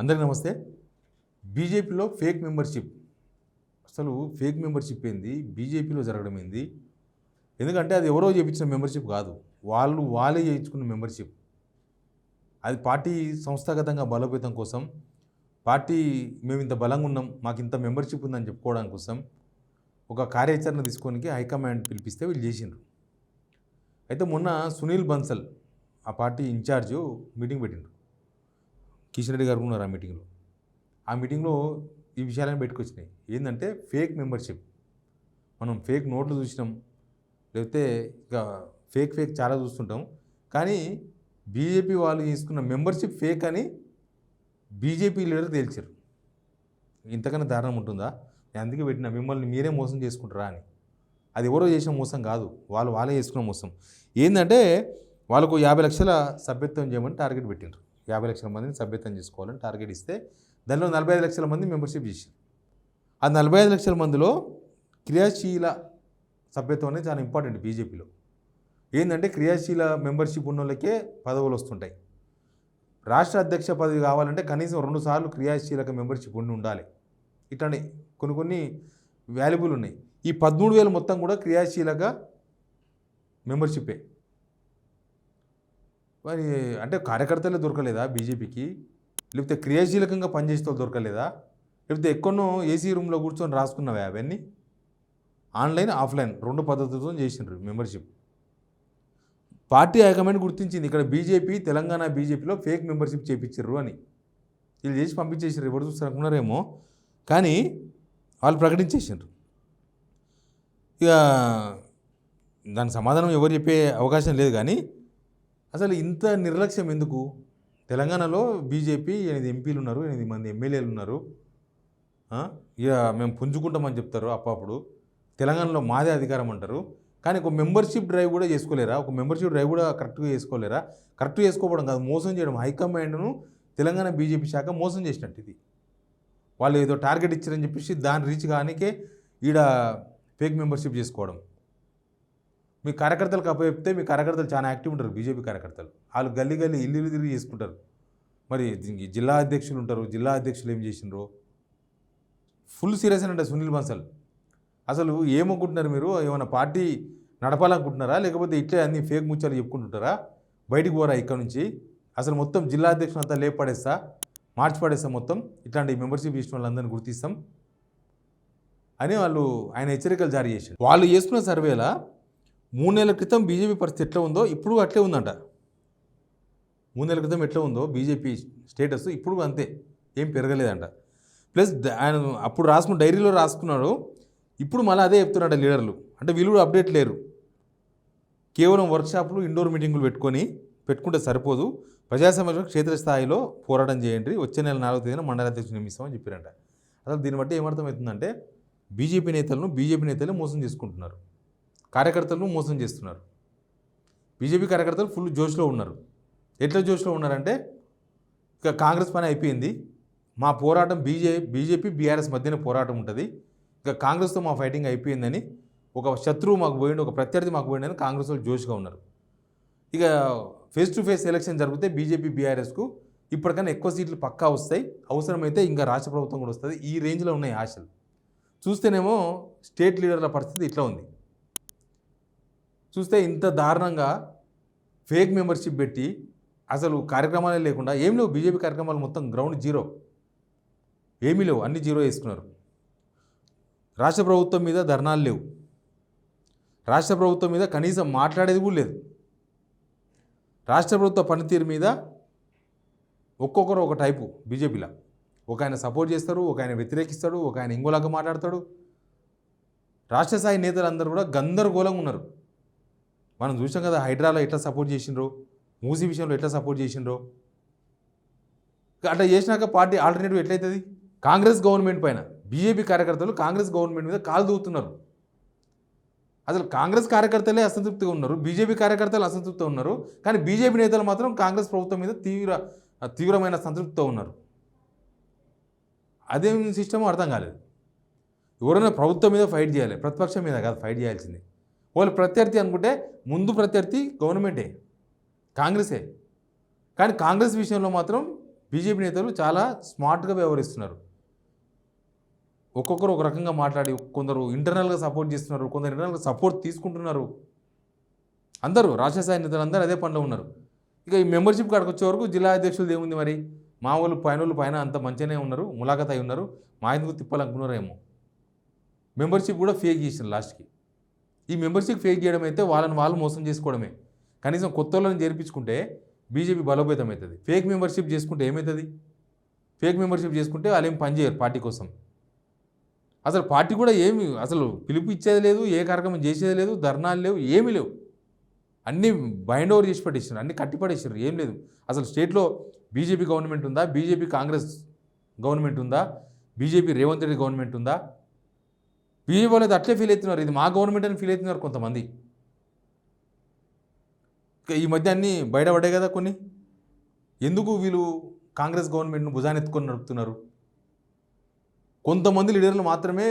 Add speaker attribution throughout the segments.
Speaker 1: అందరికీ నమస్తే. బీజేపీలో ఫేక్ మెంబర్షిప్, అసలు ఫేక్ మెంబర్షిప్ ఏంది, బీజేపీలో జరగడం ఏంది? ఎందుకంటే అది ఎవరో చేయించిన మెంబర్షిప్ కాదు, వాళ్ళే చేయించుకున్న మెంబర్షిప్. అది పార్టీ సంస్థాగతంగా బలోపేతం కోసం, పార్టీ మేము ఇంత బలంగా ఉన్నాం, మాకు ఇంత మెంబర్షిప్ ఉందని చెప్పుకోవడం కోసం ఒక కార్యాచరణ తీసుకోనికి హైకమాండ్ పిలిపిస్తే వీళ్ళు చేసిండ్రు. అయితే మొన్న సునీల్ బన్సల్ ఆ పార్టీ ఇన్ఛార్జు మీటింగ్ పెట్టిండ్రు. కిషన్ రెడ్డి గారు ఉన్నారు ఆ మీటింగ్లో. ఆ మీటింగ్లో ఈ విషయాలను పెట్టుకొచ్చినాయి. ఏంటంటే ఫేక్ మెంబర్షిప్. మనం ఫేక్ నోట్లు చూసినాం, లేకపోతే ఇక ఫేక్ చాలా చూస్తుంటాం. కానీ బీజేపీ వాళ్ళు తీసుకున్న మెంబర్షిప్ ఫేక్ అని బీజేపీ లీడర్ తేల్చారు. ఇంతకన్నా దారుణం ఉంటుందా? నేను అందుకే పెట్టిన, మిమ్మల్ని మీరే మోసం చేసుకుంటారా అని. అది ఎవరో చేసిన మోసం కాదు, వాళ్ళే చేసుకున్న మోసం. ఏంటంటే వాళ్ళకు 50 లక్షల సభ్యత్వం చేయమని టార్గెట్ పెట్టిండ్రు. 50 లక్షల మందిని సభ్యత్వం చేసుకోవాలని టార్గెట్ ఇస్తే దానిలో 45 లక్షల మంది మెంబర్షిప్ చేశారు. ఆ 45 లక్షల మందిలో క్రియాశీల సభ్యత్వం అనేది చాలా ఇంపార్టెంట్ బీజేపీలో. ఏంటంటే క్రియాశీల మెంబర్షిప్ ఉన్న వాళ్ళకే పదవులు వస్తుంటాయి. రాష్ట్ర అధ్యక్ష పదవి కావాలంటే కనీసం 2 సార్లు క్రియాశీలక మెంబర్షిప్ ఉండాలి. ఇట్లాంటి కొన్ని వాల్యుబుల్ ఉన్నాయి. ఈ 13,000 మొత్తం కూడా క్రియాశీలక మెంబర్షిప్పే. మరి అంటే కార్యకర్తలే దొరకలేదా బీజేపీకి? లేకపోతే క్రియాశీలకంగా పనిచేసే దొరకలేదా? లేకపోతే ఎక్కడో ఏసీ రూమ్లో కూర్చొని రాసుకున్నవా అవన్నీ? ఆన్లైన్ ఆఫ్లైన్ 2 పద్ధతులతో చేసిండ్రు మెంబర్షిప్. పార్టీ హైకమాండ్ గుర్తించింది ఇక్కడ బీజేపీ, తెలంగాణ బీజేపీలో ఫేక్ మెంబర్షిప్ చేయించారు అని. వీళ్ళు చేసి పంపించేసారు, ఎవరు చూస్తారు అనుకున్నారేమో, కానీ వాళ్ళు ప్రకటించేసిండ్రు. ఇక దాని సమాధానం ఎవరు చెప్పే అవకాశం లేదు. కానీ అసలు ఇంత నిర్లక్ష్యం ఎందుకు? తెలంగాణలో బీజేపీ 8 ఎంపీలు ఉన్నారు, 8 మంది ఎమ్మెల్యేలు ఉన్నారు. ఇక మేము పుంజుకుంటామని చెప్తారు అప్పుడు. తెలంగాణలో మాదే అధికారం అంటారు. కానీ ఒక మెంబర్షిప్ డ్రైవ్ కూడా చేసుకోలేరా? ఒక మెంబర్షిప్ డ్రైవ్ కూడా కరెక్ట్గా చేసుకోలేరా? కరెక్ట్గా చేసుకోవడం కాదు, మోసం చేయడం. హైకమాండ్ను తెలంగాణ బీజేపీ శాఖ మోసం చేసినట్టు ఇది. వాళ్ళు ఏదో టార్గెట్ ఇచ్చారని చెప్పేసి దాన్ని రీచ్ కానికే ఈడ ఫేక్ మెంబర్షిప్ చేసుకోవడం. మీ కార్యకర్తలకు అప్పచెప్తే మీ కార్యకర్తలు చాలా యాక్టివ్ ఉంటారు. బీజేపీ కార్యకర్తలు వాళ్ళు గల్లీ ఇల్లు తిరిగి చేసుకుంటారు. మరి జిల్లా అధ్యక్షులు ఉంటారు, జిల్లా అధ్యక్షులు ఏం చేసిండ్రో ఫుల్ సీరియస్ అంటే సునీల్ బన్సల్. అసలు ఏమనుకుంటున్నారు మీరు? ఏమైనా పార్టీ నడపాలనుకుంటున్నారా? లేకపోతే ఇట్లే అన్ని ఫేక్ ముచ్చాలు చెప్పుకుంటుంటారా? బయటికి పోరా ఇక్కడ నుంచి. అసలు మొత్తం జిల్లా అధ్యక్షులు అంతా లేపడేస్తా, మార్చి పడేస్తాం, మొత్తం ఇట్లాంటి మెంబర్షిప్ ఇచ్చిన వాళ్ళందరినీ గుర్తిస్తాం అని ఆయన హెచ్చరికలు జారీ చేశారు. వాళ్ళు చేసుకున్న సర్వేలా 3 నెలల క్రితం బీజేపీ పరిస్థితి ఎట్లా ఉందో ఇప్పుడు అట్లే ఉందంట. 3 నెలల క్రితం ఎట్లా ఉందో బీజేపీ స్టేటస్ ఇప్పుడు అంతే, ఏం పెరగలేదంట. ప్లస్ ఆయన అప్పుడు రాసుకున్న డైరీలో రాసుకున్నాడు, ఇప్పుడు మళ్ళీ అదే చెప్తున్నాడు లీడర్లు. అంటే వీళ్ళు కూడా అప్డేట్ లేరు. కేవలం వర్క్షాపులు, ఇండోర్ మీటింగులు పెట్టుకుంటే సరిపోదు, ప్రజా సమస్యలు క్షేత్రస్థాయిలో పోరాటం చేయండి, వచ్చే నెల 4వ తేదీన మండల అధ్యక్షులు నియమిస్తామని చెప్పారంట. అసలు దీన్ని బట్టి ఏమర్థమవుతుందంటే బీజేపీ నేతలే మోసం చేసుకుంటున్నారు, కార్యకర్తలను మోసం చేస్తున్నారు. బీజేపీ కార్యకర్తలు ఫుల్ జోష్లో ఉన్నారు. ఎట్లా జోష్లో ఉన్నారంటే ఇక కాంగ్రెస్ పని అయిపోయింది, మా పోరాటం బీజేపీ బీఆర్ఎస్ మధ్యన పోరాటం ఉంటుంది, ఇక కాంగ్రెస్తో మా ఫైటింగ్ అయిపోయిందని, ఒక శత్రువు మాకు పోయిండు, ఒక ప్రత్యర్థి మాకు పోయిండని కాంగ్రెస్ వాళ్ళు జోష్గా ఉన్నారు. ఇక ఫేస్ టు ఫేస్ ఎలక్షన్ జరిగితే బీజేపీ బీఆర్ఎస్కు ఇప్పటికన్నా ఎక్కువ సీట్లు పక్కా వస్తాయి, అవసరమైతే ఇంకా రాష్ట్ర ప్రభుత్వం కూడా వస్తుంది. ఈ రేంజ్లో ఉన్నాయి ఆశలు. చూస్తేనేమో స్టేట్ లీడర్ల పరిస్థితి ఇట్లా ఉంది. చూస్తే ఇంత దారుణంగా ఫేక్ మెంబర్షిప్ పెట్టి అసలు కార్యక్రమాలే లేకుండా ఏం లేవు. బీజేపీ కార్యక్రమాలు మొత్తం గ్రౌండ్ జీరో, ఏమీ లేవు, అన్ని జీరో వేసుకున్నారు. రాష్ట్ర ప్రభుత్వం మీద ధర్నాలు లేవు, రాష్ట్ర ప్రభుత్వం మీద కనీసం మాట్లాడేది కూడా లేదు. రాష్ట్ర ప్రభుత్వ పనితీరు మీద ఒక్కొక్కరు ఒక టైపు బీజేపీలో. ఒక ఆయన సపోర్ట్ చేస్తారు, ఒక ఆయన వ్యతిరేకిస్తాడు, ఒక ఆయన ఇంకోలాగా మాట్లాడతాడు. రాష్ట్ర స్థాయి నేతలందరూ కూడా గందరగోళంగా ఉన్నారు. మనం చూసాం కదా, హైడ్రాలో ఎట్లా సపోర్ట్ చేసిండ్రో, మూసీ విషయంలో ఎట్లా సపోర్ట్ చేసిండ్రో. అట్లా చేసినాక పార్టీ ఆల్టర్నేటివ్ ఎట్లయితుంది? కాంగ్రెస్ గవర్నమెంట్ పైన బీజేపీ కార్యకర్తలు కాంగ్రెస్ గవర్నమెంట్ మీద కాలు దూవుతున్నారు. అసలు కాంగ్రెస్ కార్యకర్తలే అసంతృప్తిగా ఉన్నారు, బీజేపీ కార్యకర్తలు అసంతృప్తిగా ఉన్నారు. కానీ బీజేపీ నేతలు మాత్రం కాంగ్రెస్ ప్రభుత్వం మీద తీవ్రమైన సంతృప్తితో ఉన్నారు. అదేం సిస్టమో అర్థం కాలేదు. ఎవరైనా ప్రభుత్వం మీద ఫైట్ చేయాలి, ప్రతిపక్షం మీద కాదు ఫైట్ చేయాల్సింది. వాళ్ళు ప్రత్యర్థి అనుకుంటే ముందు ప్రత్యర్థి గవర్నమెంటే, కాంగ్రెసే. కానీ కాంగ్రెస్ విషయంలో మాత్రం బీజేపీ నేతలు చాలా స్మార్ట్గా వ్యవహరిస్తున్నారు. ఒక్కొక్కరు ఒక రకంగా మాట్లాడి కొందరు ఇంటర్నల్గా సపోర్ట్ చేస్తున్నారు, కొందరు ఇంటర్నల్గా సపోర్ట్ తీసుకుంటున్నారు. అందరూ రాష్ట్ర స్థాయి నేతలు అందరూ అదే పనిలో ఉన్నారు. ఇక ఈ మెంబర్షిప్ కాడికి వచ్చే వరకు జిల్లా అధ్యక్షులు ఏముంది మరి, మా వాళ్ళు పైన అంత మంచిగానే ఉన్నారు, ములాఖత్ అయి ఉన్నారు, మా ఎందుకు తిప్పాలనుకున్నారేమో. మెంబర్షిప్ కూడా ఫేక్ చేసిన లాస్ట్కి. ఈ మెంబర్షిప్ ఫేక్ చేయడం అయితే వాళ్ళని వాళ్ళు మోసం చేసుకోవడమే. కనీసం కొత్త వాళ్ళని చేర్పించుకుంటే బీజేపీ బలోపేతం అవుతుంది. ఫేక్ మెంబర్షిప్ చేసుకుంటే ఏమవుతుంది? ఫేక్ మెంబర్షిప్ చేసుకుంటే వాళ్ళు ఏం పనిచేయరు పార్టీ కోసం. అసలు పార్టీ కూడా ఏమి అసలు పిలుపు ఇచ్చేది లేదు, ఏ కార్యక్రమం చేసేది లేదు, ధర్నాలు లేవు, ఏమీ లేవు. అన్నీ బైండ్ ఓవర్ చేసి పట్టేసారు, అన్నీ కట్టిపడేసారు, ఏం లేదు. అసలు స్టేట్లో బీజేపీ గవర్నమెంట్ ఉందా, బీజేపీ కాంగ్రెస్ గవర్నమెంట్ ఉందా, బీజేపీ రేవంత్ రెడ్డి గవర్నమెంట్ ఉందా? బీజేపీ వాళ్ళు అట్లే ఫీల్ అవుతున్నారు, ఇది మా గవర్నమెంట్ అని ఫీల్ అవుతున్నారు కొంతమంది. ఈ మధ్య అన్నీ బయటపడ్డాయి కదా కొన్ని. ఎందుకు వీళ్ళు కాంగ్రెస్ గవర్నమెంట్ను భుజానెత్తుకొని నడుపుతున్నారు? కొంతమంది లీడర్లు మాత్రమే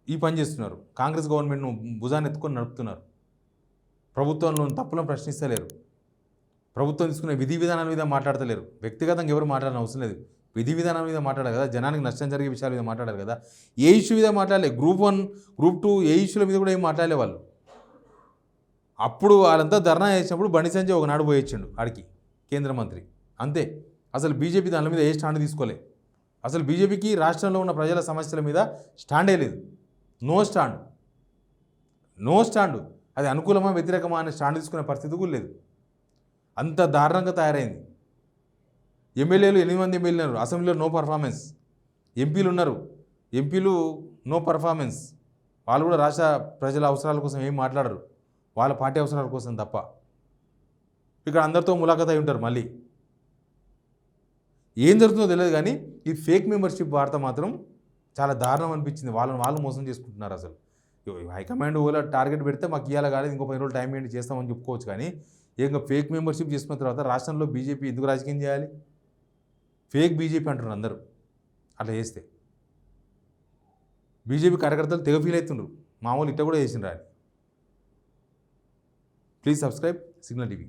Speaker 1: ఈ పని చేస్తున్నారు, కాంగ్రెస్ గవర్నమెంట్ను భుజానెత్తుకొని నడుపుతున్నారు. ప్రభుత్వంలోని తప్పులను ప్రశ్నిస్తలేరు, ప్రభుత్వం తీసుకునే విధి విధానాల మీద మాట్లాడతలేరు. వ్యక్తిగతంగా ఎవరు మాట్లాడిన అవసరం లేదు, విధి విధానం మీద మాట్లాడాలి కదా, జనానికి నష్టం జరిగే విషయాల మీద మాట్లాడాలి కదా. ఏ ఇష్యూ మీద మాట్లాడలే, గ్రూప్ 1 గ్రూప్ 2 ఏ ఇష్యూల మీద కూడా ఏం మాట్లాడలే వాళ్ళు. అప్పుడు వాళ్ళంతా ధర్నా చేసినప్పుడు బండి సంజయ్ ఒకనాడు పోయొచ్చిండు ఆడికి, కేంద్ర మంత్రి, అంతే. అసలు బీజేపీ దాని మీద ఏ స్టాండ్ తీసుకోలే. అసలు బీజేపీకి రాష్ట్రంలో ఉన్న ప్రజల సమస్యల మీద స్టాండే లేదు, నో స్టాండ్. అది అనుకూలమా వ్యతిరేకమా అనే స్టాండ్ తీసుకునే పరిస్థితి కూడా లేదు. అంత దారుణంగా తయారైంది. ఎమ్మెల్యేలు 8 మంది ఎమ్మెల్యేలు ఉన్నారు, అసెంబ్లీలో నో పర్ఫార్మెన్స్. ఎంపీలు నో పర్ఫార్మెన్స్. వాళ్ళు కూడా రాష్ట్ర ప్రజల అవసరాల కోసం ఏం మాట్లాడరు, వాళ్ళ పార్టీ అవసరాల కోసం తప్ప. ఇక్కడ అందరితో ములాఖత్ అయి ఉంటారు. మళ్ళీ ఏం జరుగుతుందో తెలియదు, కానీ ఈ ఫేక్ మెంబర్షిప్ వార్త మాత్రం చాలా దారుణం అనిపించింది. వాళ్ళు మోసం చేసుకుంటున్నారు. అసలు హైకమాండ్ ఓలా టార్గెట్ పెడితే మాకు ఇవ్వాలి కాలేదు, ఇంకో 10 రోజులు టైం ఏంటి చేస్తామని చెప్పుకోవచ్చు. కానీ ఇంకా ఫేక్ మెంబర్షిప్ చేసుకున్న తర్వాత రాష్ట్రంలో బీజేపీ ఎందుకు రాజకీయం చేయాలి? ఫేక్ బీజేపీ అంటున్నారు అందరూ. అట్లా చేస్తే బీజేపీ కార్యకర్తలు తెగ ఫీల్ అవుతుండ్రు, మామూలు ఇట్లా కూడా చేసిండ్రు అని. Please subscribe signal TV.